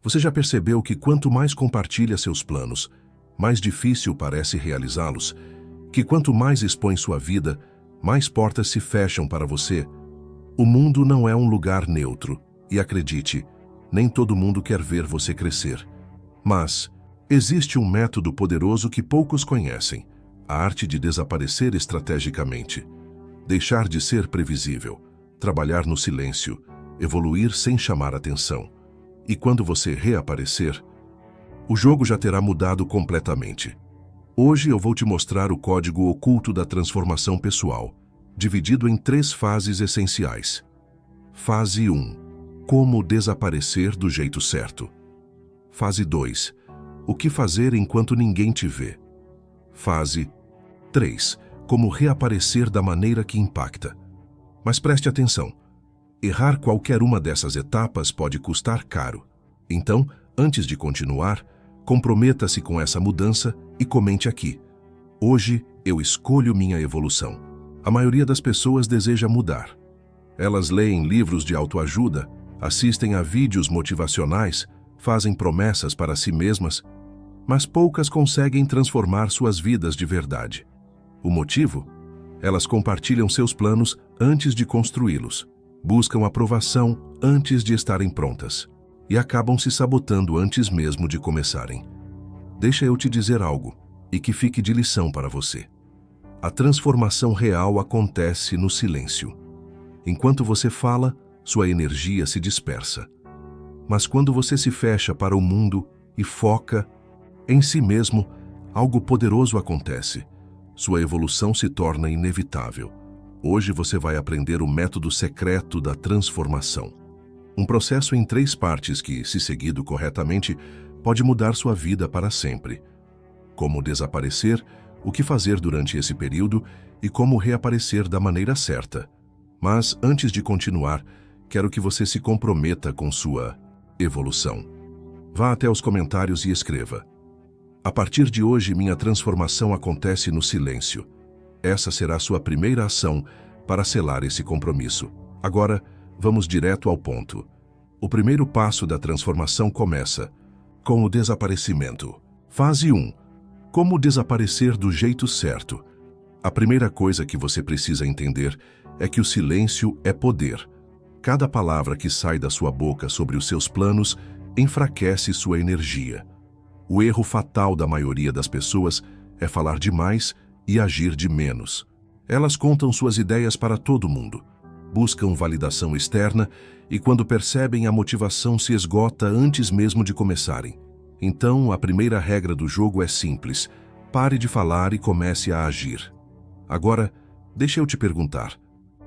Você já percebeu que quanto mais compartilha seus planos, mais difícil parece realizá-los? Que quanto mais expõe sua vida, mais portas se fecham para você? O mundo não é um lugar neutro, e acredite, nem todo mundo quer ver você crescer. Mas existe um método poderoso que poucos conhecem: a arte de desaparecer estrategicamente. Deixar de ser previsível, trabalhar no silêncio, evoluir sem chamar atenção. E quando você reaparecer, o jogo já terá mudado completamente. Hoje eu vou te mostrar o código oculto da transformação pessoal, dividido em 3 fases essenciais. Fase 1. Como desaparecer do jeito certo. Fase 2. O que fazer enquanto ninguém te vê. Fase 3. Como reaparecer da maneira que impacta. Mas preste atenção. Errar qualquer uma dessas etapas pode custar caro. Então, antes de continuar, comprometa-se com essa mudança e comente aqui: hoje eu escolho minha evolução. A maioria das pessoas deseja mudar. Elas leem livros de autoajuda, assistem a vídeos motivacionais, fazem promessas para si mesmas, mas poucas conseguem transformar suas vidas de verdade. O motivo? Elas compartilham seus planos antes de construí-los, buscam aprovação antes de estarem prontas e acabam se sabotando antes mesmo de começarem. Deixa eu te dizer algo, e que fique de lição para você. A transformação real acontece no silêncio. Enquanto você fala, sua energia se dispersa. Mas quando você se fecha para o mundo e foca em si mesmo, algo poderoso acontece. Sua evolução se torna inevitável. Hoje você vai aprender o método secreto da transformação. Um processo em 3 partes que, se seguido corretamente, pode mudar sua vida para sempre. Como desaparecer, o que fazer durante esse período e como reaparecer da maneira certa. Mas, antes de continuar, quero que você se comprometa com sua evolução. Vá até os comentários e escreva: a partir de hoje, minha transformação acontece no silêncio. Essa será sua primeira ação para selar esse compromisso. Agora, vamos direto ao ponto. O primeiro passo da transformação começa com o desaparecimento. Fase 1. Como desaparecer do jeito certo. A primeira coisa que você precisa entender é que o silêncio é poder. Cada palavra que sai da sua boca sobre os seus planos enfraquece sua energia. O erro fatal da maioria das pessoas é falar demais e agir de menos. Elas contam suas ideias para todo mundo, buscam validação externa e, quando percebem, a motivação se esgota antes mesmo de começarem. Então, a primeira regra do jogo é simples: pare de falar e comece a agir. Agora, deixa eu te perguntar: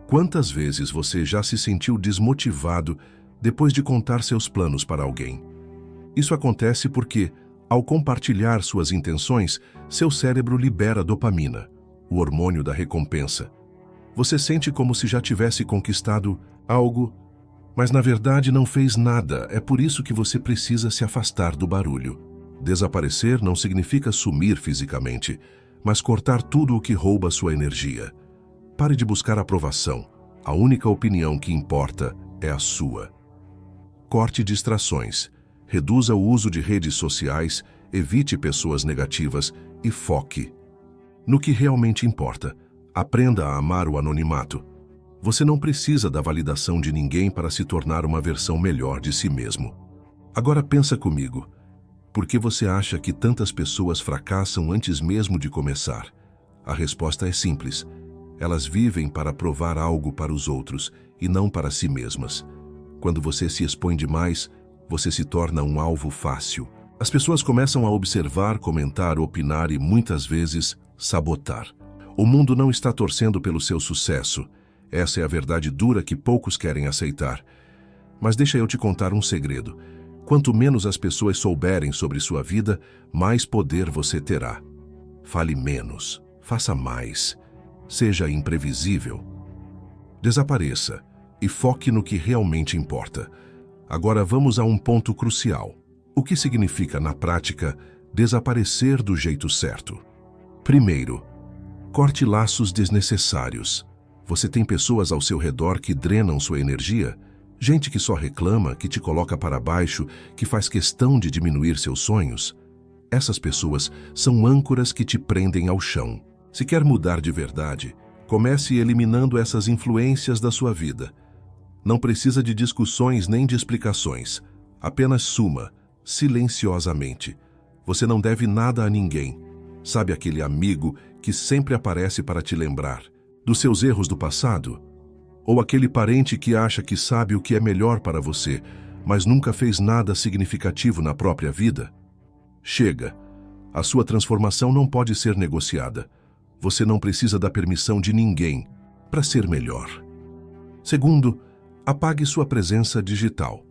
quantas vezes você já se sentiu desmotivado depois de contar seus planos para alguém? Isso acontece porque, ao compartilhar suas intenções, seu cérebro libera dopamina, o hormônio da recompensa. Você sente como se já tivesse conquistado algo, mas na verdade não fez nada. É por isso que você precisa se afastar do barulho. Desaparecer não significa sumir fisicamente, mas cortar tudo o que rouba sua energia. Pare de buscar aprovação. A única opinião que importa é a sua. Corte distrações. Reduza o uso de redes sociais, evite pessoas negativas e foque no que realmente importa. Aprenda a amar o anonimato. Você não precisa da validação de ninguém para se tornar uma versão melhor de si mesmo. Agora pensa comigo. Por que você acha que tantas pessoas fracassam antes mesmo de começar? A resposta é simples. Elas vivem para provar algo para os outros e não para si mesmas. Quando você se expõe demais, você se torna um alvo fácil. As pessoas começam a observar, comentar, opinar e, muitas vezes, sabotar. O mundo não está torcendo pelo seu sucesso. Essa é a verdade dura que poucos querem aceitar. Mas deixa eu te contar um segredo. Quanto menos as pessoas souberem sobre sua vida, mais poder você terá. Fale menos, faça mais. Seja imprevisível. Desapareça e foque no que realmente importa. Agora vamos a um ponto crucial. O que significa, na prática, desaparecer do jeito certo? Primeiro, corte laços desnecessários. Você tem pessoas ao seu redor que drenam sua energia? Gente que só reclama, que te coloca para baixo, que faz questão de diminuir seus sonhos. Essas pessoas são âncoras que te prendem ao chão. Se quer mudar de verdade, comece eliminando essas influências da sua vida. Não precisa de discussões nem de explicações. Apenas suma, silenciosamente. Você não deve nada a ninguém. Sabe aquele amigo que sempre aparece para te lembrar dos seus erros do passado? Ou aquele parente que acha que sabe o que é melhor para você, mas nunca fez nada significativo na própria vida? Chega. A sua transformação não pode ser negociada. Você não precisa da permissão de ninguém para ser melhor. Segundo, apague sua presença digital.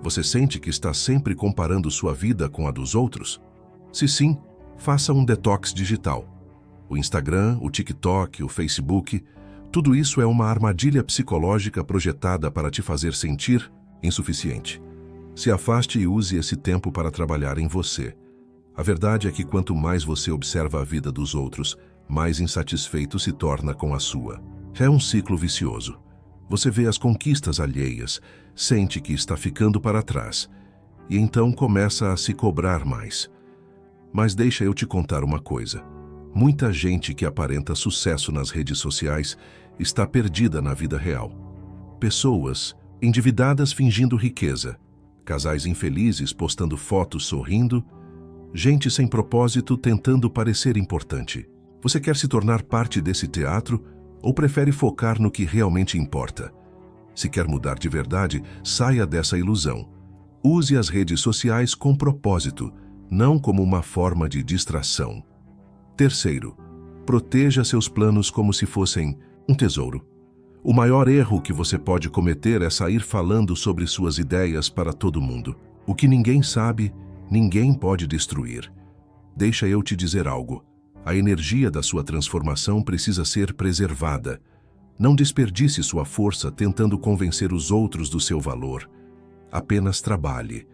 Você sente que está sempre comparando sua vida com a dos outros? Se sim, faça um detox digital. O Instagram, o TikTok, o Facebook, tudo isso é uma armadilha psicológica projetada para te fazer sentir insuficiente. Se afaste e use esse tempo para trabalhar em você. A verdade é que quanto mais você observa a vida dos outros, mais insatisfeito se torna com a sua. É um ciclo vicioso. Você vê as conquistas alheias, sente que está ficando para trás, e então começa a se cobrar mais. Mas deixa eu te contar uma coisa. Muita gente que aparenta sucesso nas redes sociais está perdida na vida real. Pessoas endividadas fingindo riqueza, casais infelizes postando fotos sorrindo, gente sem propósito tentando parecer importante. Você quer se tornar parte desse teatro ou prefere focar no que realmente importa? Se quer mudar de verdade, saia dessa ilusão. Use as redes sociais com propósito, não como uma forma de distração. Terceiro, proteja seus planos como se fossem um tesouro. O maior erro que você pode cometer é sair falando sobre suas ideias para todo mundo. O que ninguém sabe, ninguém pode destruir. Deixa eu te dizer algo. A energia da sua transformação precisa ser preservada. Não desperdice sua força tentando convencer os outros do seu valor. Apenas trabalhe.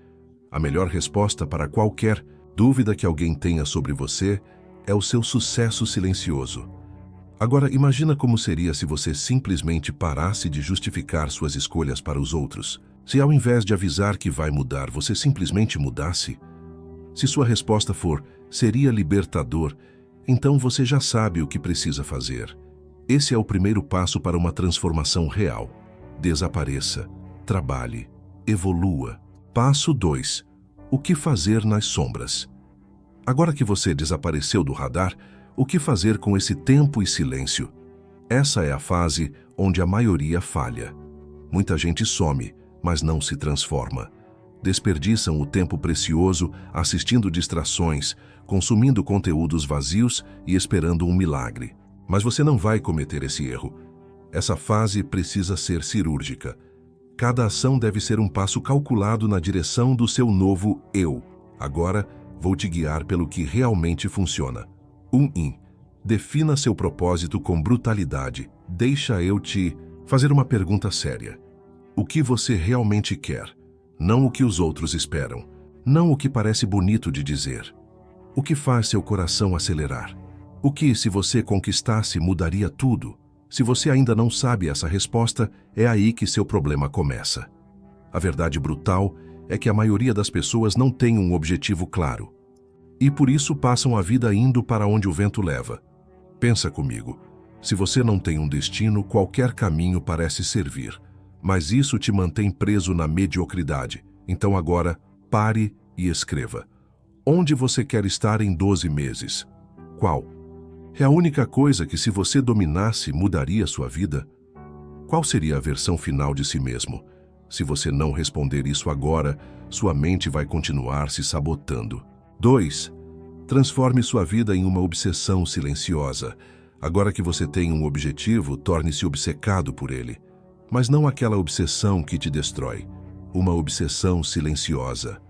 A melhor resposta para qualquer dúvida que alguém tenha sobre você é o seu sucesso silencioso. Agora, imagina como seria se você simplesmente parasse de justificar suas escolhas para os outros. Se ao invés de avisar que vai mudar, você simplesmente mudasse. Se sua resposta for, seria libertador, então você já sabe o que precisa fazer. Esse é o primeiro passo para uma transformação real. Desapareça, trabalhe, evolua. Passo 2. O que fazer nas sombras? Agora que você desapareceu do radar, o que fazer com esse tempo e silêncio? Essa é a fase onde a maioria falha. Muita gente some, mas não se transforma. Desperdiçam o tempo precioso assistindo distrações, consumindo conteúdos vazios e esperando um milagre. Mas você não vai cometer esse erro. Essa fase precisa ser cirúrgica. Cada ação deve ser um passo calculado na direção do seu novo eu. Agora, vou te guiar pelo que realmente funciona. 1. Defina seu propósito com brutalidade. Deixa eu te fazer uma pergunta séria. O que você realmente quer? Não o que os outros esperam. Não o que parece bonito de dizer. O que faz seu coração acelerar? O que, se você conquistasse, mudaria tudo? Se você ainda não sabe essa resposta, é aí que seu problema começa. A verdade brutal é que a maioria das pessoas não tem um objetivo claro. E por isso passam a vida indo para onde o vento leva. Pensa comigo. Se você não tem um destino, qualquer caminho parece servir. Mas isso te mantém preso na mediocridade. Então agora, pare e escreva. Onde você quer estar em 12 meses? Qual? É a única coisa que, se você dominasse, mudaria sua vida? Qual seria a versão final de si mesmo? Se você não responder isso agora, sua mente vai continuar se sabotando. 2. Transforme sua vida em uma obsessão silenciosa. Agora que você tem um objetivo, torne-se obcecado por ele. Mas não aquela obsessão que te destrói. Uma obsessão silenciosa.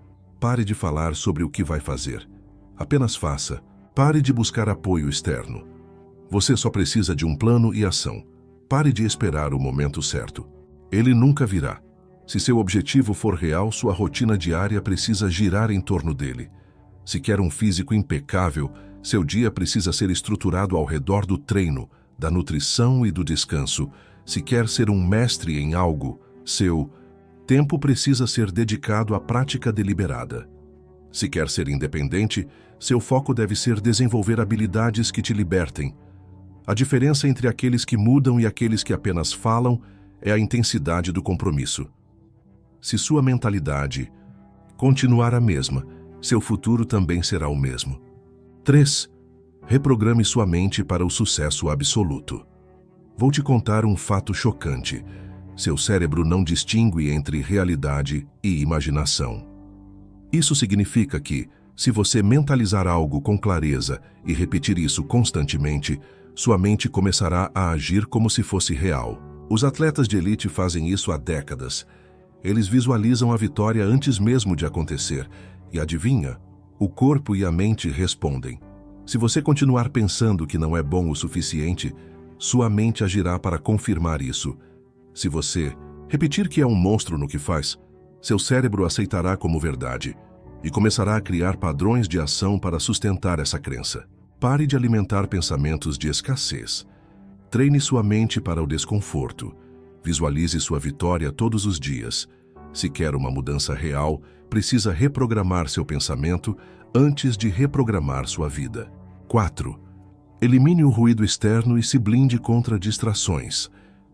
Pare de falar sobre o que vai fazer. Apenas faça. Pare de buscar apoio externo. Você só precisa de um plano e ação. Pare de esperar o momento certo. Ele nunca virá. Se seu objetivo for real, sua rotina diária precisa girar em torno dele. Se quer um físico impecável, seu dia precisa ser estruturado ao redor do treino, da nutrição e do descanso. Se quer ser um mestre em algo, seu tempo precisa ser dedicado à prática deliberada. Se quer ser independente, seu foco deve ser desenvolver habilidades que te libertem. A diferença entre aqueles que mudam e aqueles que apenas falam é a intensidade do compromisso. Se sua mentalidade continuar a mesma, seu futuro também será o mesmo. 3. Reprograme sua mente para o sucesso absoluto. Vou te contar um fato chocante. Seu cérebro não distingue entre realidade e imaginação. Isso significa que, se você mentalizar algo com clareza e repetir isso constantemente, sua mente começará a agir como se fosse real. Os atletas de elite fazem isso há décadas. Eles visualizam a vitória antes mesmo de acontecer. E adivinha? O corpo e a mente respondem. Se você continuar pensando que não é bom o suficiente, sua mente agirá para confirmar isso. Se você repetir que é um monstro no que faz, seu cérebro aceitará como verdade e começará a criar padrões de ação para sustentar essa crença. Pare de alimentar pensamentos de escassez. Treine sua mente para o desconforto. Visualize sua vitória todos os dias. Se quer uma mudança real, precisa reprogramar seu pensamento antes de reprogramar sua vida. 4. Elimine o ruído externo e se blinde contra distrações.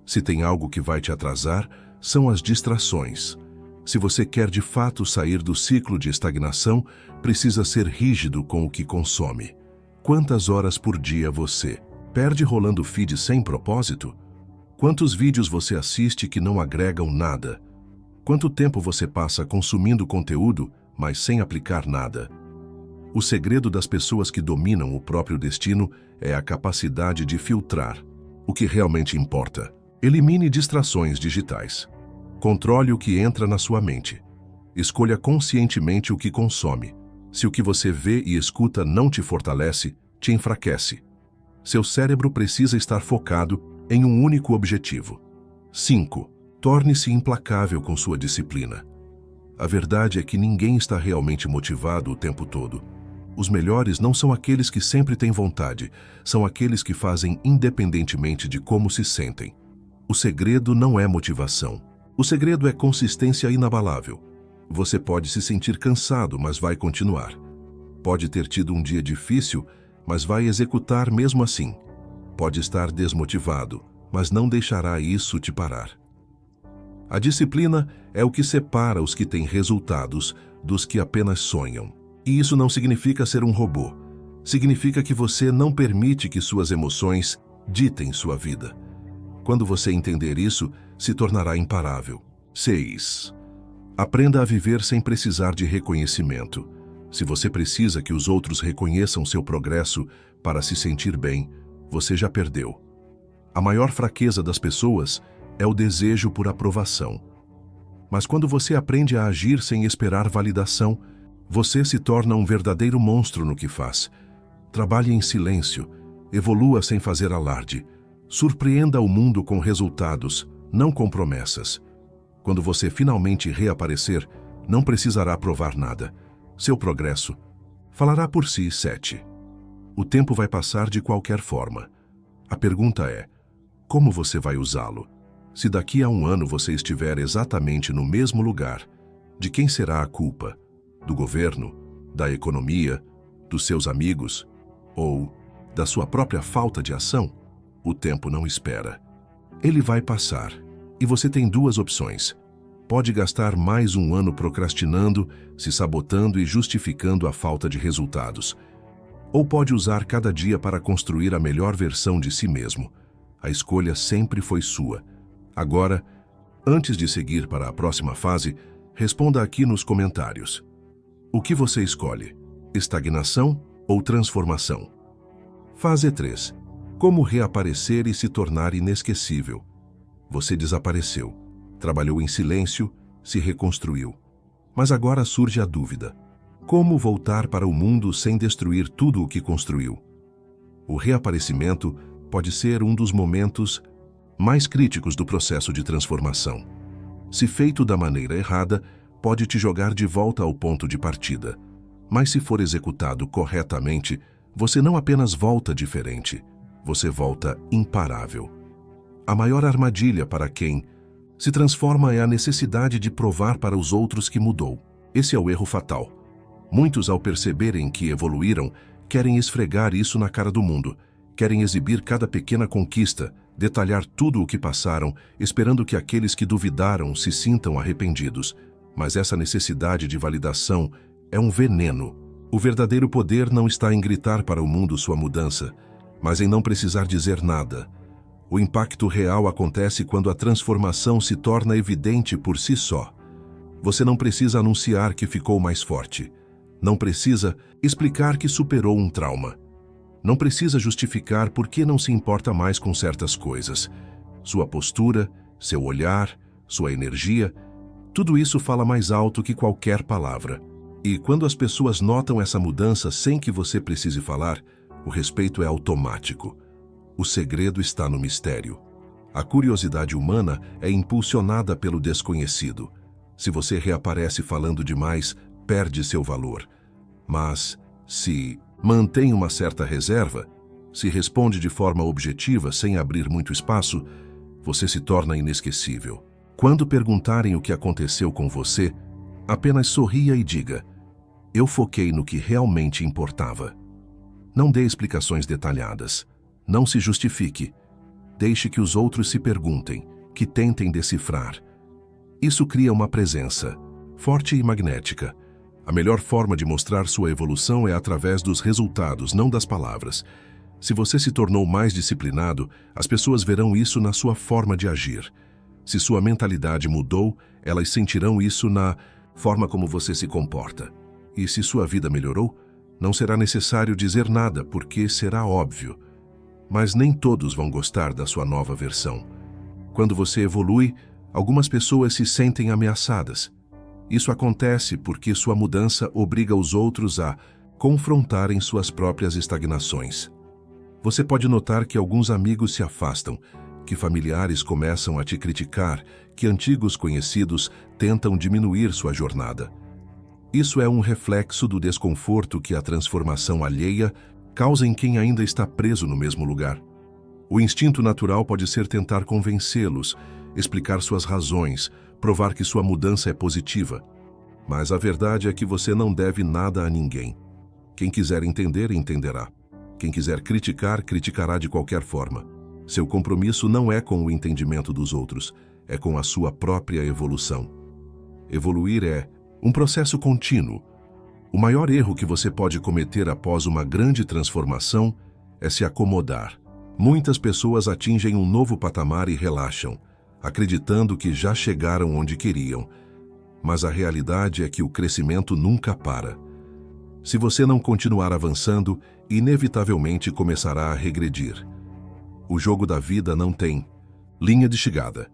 Se tem algo que vai te atrasar, são as distrações. Se você quer de fato sair do ciclo de estagnação, precisa ser rígido com o que consome. Quantas horas por dia você perde rolando feed sem propósito? Quantos vídeos você assiste que não agregam nada? Quanto tempo você passa consumindo conteúdo, mas sem aplicar nada? O segredo das pessoas que dominam o próprio destino é a capacidade de filtrar o que realmente importa. Elimine distrações digitais. Controle o que entra na sua mente. Escolha conscientemente o que consome. Se o que você vê e escuta não te fortalece, te enfraquece. Seu cérebro precisa estar focado em um único objetivo. 5. Torne-se implacável com sua disciplina. A verdade é que ninguém está realmente motivado o tempo todo. Os melhores não são aqueles que sempre têm vontade, são aqueles que fazem independentemente de como se sentem. O segredo não é motivação. O segredo é consistência inabalável. Você pode se sentir cansado, mas vai continuar. Pode ter tido um dia difícil, mas vai executar mesmo assim. Pode estar desmotivado, mas não deixará isso te parar. A disciplina é o que separa os que têm resultados dos que apenas sonham. E isso não significa ser um robô. Significa que você não permite que suas emoções ditem sua vida. Quando você entender isso, se tornará imparável. 6. Aprenda a viver sem precisar de reconhecimento. Se você precisa que os outros reconheçam seu progresso para se sentir bem, você já perdeu. A maior fraqueza das pessoas é o desejo por aprovação. Mas quando você aprende a agir sem esperar validação, você se torna um verdadeiro monstro no que faz. Trabalhe em silêncio, evolua sem fazer alarde. Surpreenda o mundo com resultados, não com promessas. Quando você finalmente reaparecer, não precisará provar nada. Seu progresso falará por si. 7. O tempo vai passar de qualquer forma. A pergunta é, como você vai usá-lo? Se daqui a um ano você estiver exatamente no mesmo lugar, de quem será a culpa? Do governo? Da economia? Dos seus amigos? Ou da sua própria falta de ação? O tempo não espera. Ele vai passar, e você tem duas opções. Pode gastar mais um ano procrastinando, se sabotando e justificando a falta de resultados. Ou pode usar cada dia para construir a melhor versão de si mesmo. A escolha sempre foi sua. Agora, antes de seguir para a próxima fase, responda aqui nos comentários. O que você escolhe? Estagnação ou transformação? Fase 3. Como reaparecer e se tornar inesquecível? Você desapareceu, trabalhou em silêncio, se reconstruiu. Mas agora surge a dúvida. Como voltar para o mundo sem destruir tudo o que construiu? O reaparecimento pode ser um dos momentos mais críticos do processo de transformação. Se feito da maneira errada, pode te jogar de volta ao ponto de partida. Mas se for executado corretamente, você não apenas volta diferente, você volta imparável. A maior armadilha para quem Se transforma é a necessidade de provar para os outros que mudou. Esse é o erro fatal. Muitos, ao perceberem que evoluíram, querem esfregar isso na cara do mundo. Querem exibir cada pequena conquista, detalhar tudo o que passaram, esperando que aqueles que duvidaram se sintam arrependidos. Mas essa necessidade de validação é um veneno. O verdadeiro poder não está em gritar para o mundo sua mudança, mas em não precisar dizer nada. O impacto real acontece quando a transformação se torna evidente por si só. Você não precisa anunciar que ficou mais forte. Não precisa explicar que superou um trauma. Não precisa justificar por que não se importa mais com certas coisas. Sua postura, seu olhar, sua energia, tudo isso fala mais alto que qualquer palavra. E quando as pessoas notam essa mudança sem que você precise falar, o respeito é automático. O segredo está no mistério. A curiosidade humana é impulsionada pelo desconhecido. Se você reaparece falando demais, perde seu valor. Mas, se mantém uma certa reserva, se responde de forma objetiva sem abrir muito espaço, você se torna inesquecível. Quando perguntarem o que aconteceu com você, apenas sorria e diga: eu foquei no que realmente importava. Não dê explicações detalhadas. Não se justifique. Deixe que os outros se perguntem, que tentem decifrar. Isso cria uma presença, forte e magnética. A melhor forma de mostrar sua evolução é através dos resultados, não das palavras. Se você se tornou mais disciplinado, as pessoas verão isso na sua forma de agir. Se sua mentalidade mudou, elas sentirão isso na forma como você se comporta. E se sua vida melhorou, não será necessário dizer nada, porque será óbvio. Mas nem todos vão gostar da sua nova versão. Quando você evolui, algumas pessoas se sentem ameaçadas. Isso acontece porque sua mudança obriga os outros a confrontarem suas próprias estagnações. Você pode notar que alguns amigos se afastam, que familiares começam a te criticar, que antigos conhecidos tentam diminuir sua jornada. Isso é um reflexo do desconforto que a transformação alheia causa em quem ainda está preso no mesmo lugar. O instinto natural pode ser tentar convencê-los, explicar suas razões, provar que sua mudança é positiva. Mas a verdade é que você não deve nada a ninguém. Quem quiser entender, entenderá. Quem quiser criticar, criticará de qualquer forma. Seu compromisso não é com o entendimento dos outros, é com a sua própria evolução. Evoluir é um processo contínuo. O maior erro que você pode cometer após uma grande transformação é se acomodar. Muitas pessoas atingem um novo patamar e relaxam, acreditando que já chegaram onde queriam. Mas a realidade é que o crescimento nunca para. Se você não continuar avançando, inevitavelmente começará a regredir. O jogo da vida não tem linha de chegada.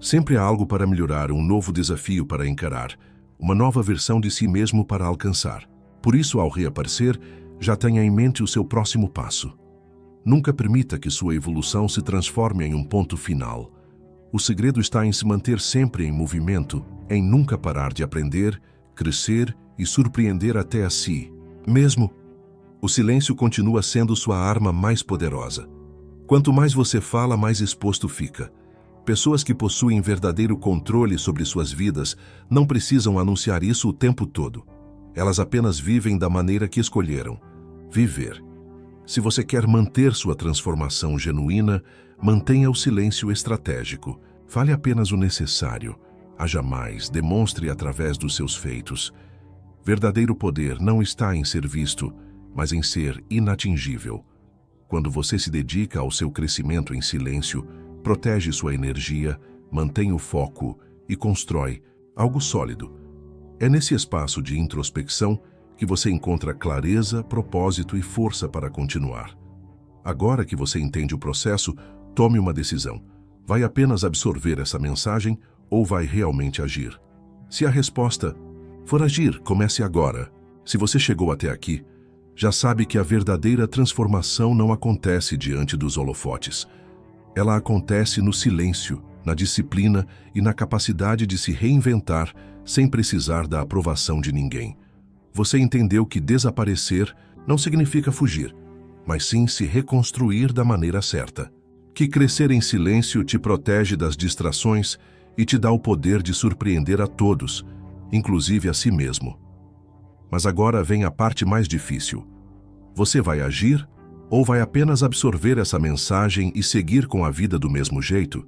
Sempre há algo para melhorar, um novo desafio para encarar, uma nova versão de si mesmo para alcançar. Por isso, ao reaparecer, já tenha em mente o seu próximo passo. Nunca permita que sua evolução se transforme em um ponto final. O segredo está em se manter sempre em movimento, em nunca parar de aprender, crescer e surpreender até a si mesmo. O silêncio continua sendo sua arma mais poderosa. Quanto mais você fala, mais exposto fica. Pessoas que possuem verdadeiro controle sobre suas vidas não precisam anunciar isso o tempo todo. Elas apenas vivem da maneira que escolheram viver. Se você quer manter sua transformação genuína, mantenha o silêncio estratégico. Fale apenas o necessário. Haja mais, demonstre através dos seus feitos. Verdadeiro poder não está em ser visto, mas em ser inatingível. Quando você se dedica ao seu crescimento em silêncio, protege sua energia, mantém o foco e constrói algo sólido. É nesse espaço de introspecção que você encontra clareza, propósito e força para continuar. Agora que você entende o processo, tome uma decisão. Vai apenas absorver essa mensagem ou vai realmente agir? Se a resposta for agir, comece agora. Se você chegou até aqui, já sabe que a verdadeira transformação não acontece diante dos holofotes. Ela acontece no silêncio, na disciplina e na capacidade de se reinventar sem precisar da aprovação de ninguém. Você entendeu que desaparecer não significa fugir, mas sim se reconstruir da maneira certa. Que crescer em silêncio te protege das distrações e te dá o poder de surpreender a todos, inclusive a si mesmo. Mas agora vem a parte mais difícil. Você vai agir ou vai apenas absorver essa mensagem e seguir com a vida do mesmo jeito?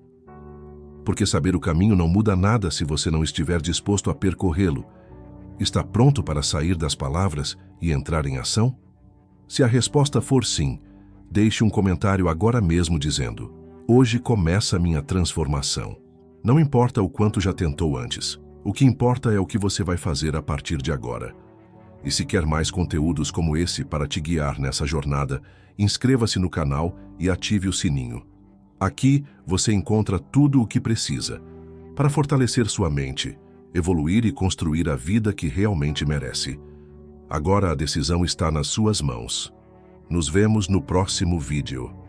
Porque saber o caminho não muda nada se você não estiver disposto a percorrê-lo. Está pronto para sair das palavras e entrar em ação? Se a resposta for sim, deixe um comentário agora mesmo dizendo: hoje começa a minha transformação. Não importa o quanto já tentou antes. O que importa é o que você vai fazer a partir de agora. E se quer mais conteúdos como esse para te guiar nessa jornada, inscreva-se no canal e ative o sininho. Aqui você encontra tudo o que precisa para fortalecer sua mente, evoluir e construir a vida que realmente merece. Agora a decisão está nas suas mãos. Nos vemos no próximo vídeo.